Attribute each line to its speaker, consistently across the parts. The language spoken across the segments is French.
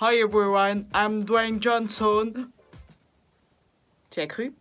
Speaker 1: Hi everyone, I'm Dwayne Johnson. Tu as cru?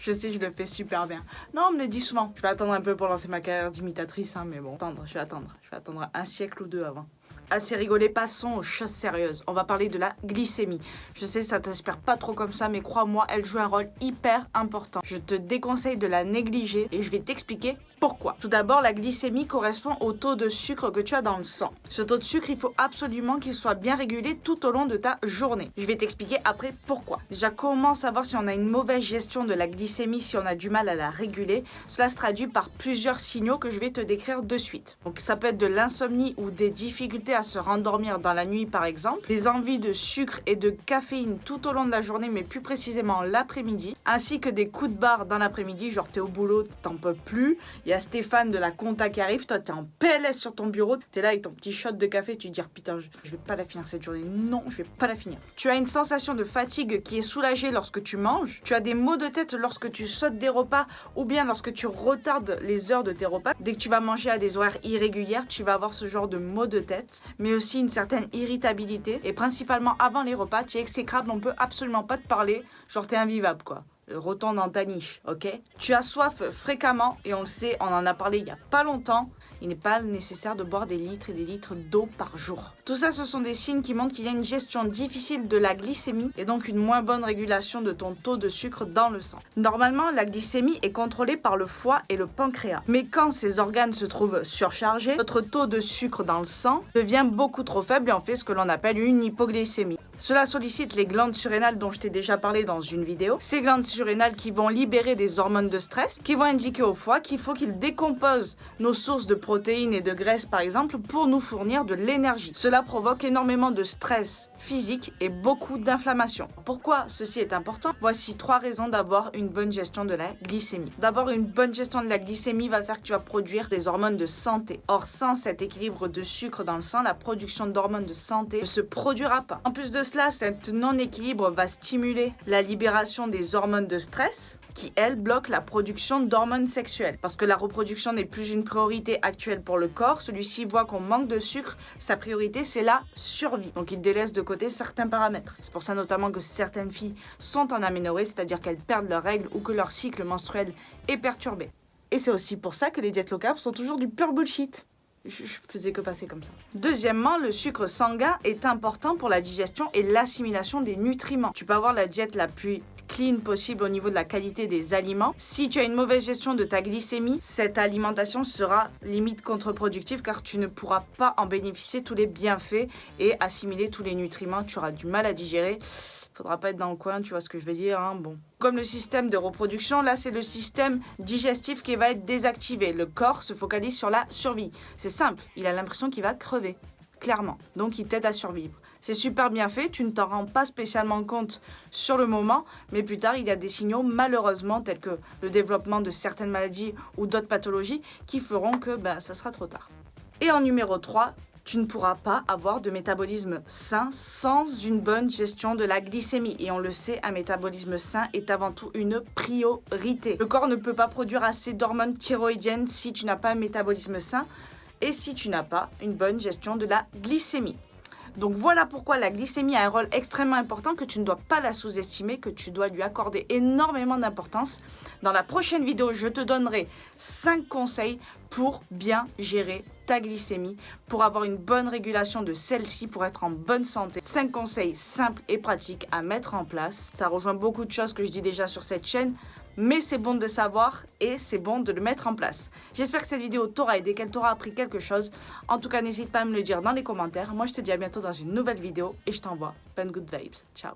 Speaker 1: Je sais, je le fais super bien. Non, on me le dit souvent. Je vais attendre un peu pour lancer ma carrière d'imitatrice, hein, mais bon, je vais attendre un siècle ou deux avant. Assez rigolé, passons aux choses sérieuses. On va parler de la glycémie. Je sais, ça t'inspire pas trop comme ça, mais crois-moi, elle joue un rôle hyper important. Je te déconseille de la négliger et je vais t'expliquer pourquoi. Tout d'abord, la glycémie correspond au taux de sucre que tu as dans le sang. Ce taux de sucre, il faut absolument qu'il soit bien régulé tout au long de ta journée. Je vais t'expliquer après pourquoi. Déjà, comment savoir si on a une mauvaise gestion de la glycémie, si on a du mal à la réguler? Cela se traduit par plusieurs signaux que je vais te décrire de suite. Donc, ça peut être de l'insomnie ou des difficultés à se rendormir dans la nuit, par exemple, des envies de sucre et de caféine tout au long de la journée, mais plus précisément l'après-midi, ainsi que des coups de barre dans l'après-midi, genre t'es au boulot, t'en peux plus. Il y a Stéphane de la compta qui arrive, toi t'es en PLS sur ton bureau, t'es là avec ton petit shot de café, tu te dis putain, je vais pas la finir cette journée. Non, je vais pas la finir. Tu as une sensation de fatigue qui est soulagée lorsque tu manges. Tu as des maux de tête lorsque tu sautes des repas ou bien lorsque tu retardes les heures de tes repas. Dès que tu vas manger à des horaires irréguliers, tu vas avoir ce genre de maux de tête, mais aussi une certaine irritabilité. Et principalement avant les repas, tu es exécrable, on peut absolument pas te parler, genre t'es invivable quoi. Retourne dans ta niche, ok? Tu as soif fréquemment et on le sait, on en a parlé il y a pas longtemps. Il n'est pas nécessaire de boire des litres et des litres d'eau par jour. Tout ça, ce sont des signes qui montrent qu'il y a une gestion difficile de la glycémie et donc une moins bonne régulation de ton taux de sucre dans le sang. Normalement, la glycémie est contrôlée par le foie et le pancréas. Mais quand ces organes se trouvent surchargés, notre taux de sucre dans le sang devient beaucoup trop faible et on fait ce que l'on appelle une hypoglycémie. Cela sollicite les glandes surrénales dont je t'ai déjà parlé dans une vidéo. Ces glandes surrénales qui vont libérer des hormones de stress, qui vont indiquer au foie qu'il faut qu'il décompose nos sources de protéines et de graisses par exemple pour nous fournir de l'énergie. Cela provoque énormément de stress physique et beaucoup d'inflammation. Pourquoi ceci est important? Voici 3 raisons d'avoir une bonne gestion de la glycémie. D'abord, une bonne gestion de la glycémie va faire que tu vas produire des hormones de santé. Or, sans cet équilibre de sucre dans le sang, la production d'hormones de santé ne se produira pas. En plus de cela, cet non-équilibre va stimuler la libération des hormones de stress qui, elles, bloquent la production d'hormones sexuelles. Parce que la reproduction n'est plus une priorité actuelle pour le corps, celui-ci voit qu'on manque de sucre, sa priorité c'est la survie. Donc il délaisse de côté certains paramètres. C'est pour ça notamment que certaines filles sont en aménorrhée, c'est-à-dire qu'elles perdent leurs règles ou que leur cycle menstruel est perturbé. Et c'est aussi pour ça que les diètes low carb sont toujours du pur bullshit. Je faisais que passer comme ça. Deuxièmement, le sucre sanguin est important pour la digestion et l'assimilation des nutriments. Tu peux avoir la diète la plus clean possible au niveau de la qualité des aliments. Si tu as une mauvaise gestion de ta glycémie, cette alimentation sera limite contre-productive car tu ne pourras pas en bénéficier tous les bienfaits et assimiler tous les nutriments. Tu auras du mal à digérer. Faudra pas être dans le coin, tu vois ce que je veux dire, hein, bon. Comme le système de reproduction, là c'est le système digestif qui va être désactivé. Le corps se focalise sur la survie. C'est simple, il a l'impression qu'il va crever, clairement. Donc il t'aide à survivre. C'est super bien fait, tu ne t'en rends pas spécialement compte sur le moment, mais plus tard il y a des signaux malheureusement tels que le développement de certaines maladies ou d'autres pathologies qui feront que ça sera trop tard. Et en numéro 3, tu ne pourras pas avoir de métabolisme sain sans une bonne gestion de la glycémie. Et on le sait, un métabolisme sain est avant tout une priorité. Le corps ne peut pas produire assez d'hormones thyroïdiennes si tu n'as pas un métabolisme sain et si tu n'as pas une bonne gestion de la glycémie. Donc voilà pourquoi la glycémie a un rôle extrêmement important, que tu ne dois pas la sous-estimer, que tu dois lui accorder énormément d'importance. Dans la prochaine vidéo, je te donnerai 5 conseils pour bien gérer ta glycémie, pour avoir une bonne régulation de celle-ci, pour être en bonne santé. 5 conseils simples et pratiques à mettre en place. Ça rejoint beaucoup de choses que je dis déjà sur cette chaîne, mais c'est bon de le savoir et c'est bon de le mettre en place. J'espère que cette vidéo t'aura aidé, qu'elle t'aura appris quelque chose. En tout cas, n'hésite pas à me le dire dans les commentaires. Moi, je te dis à bientôt dans une nouvelle vidéo et je t'envoie plein de good vibes. Ciao.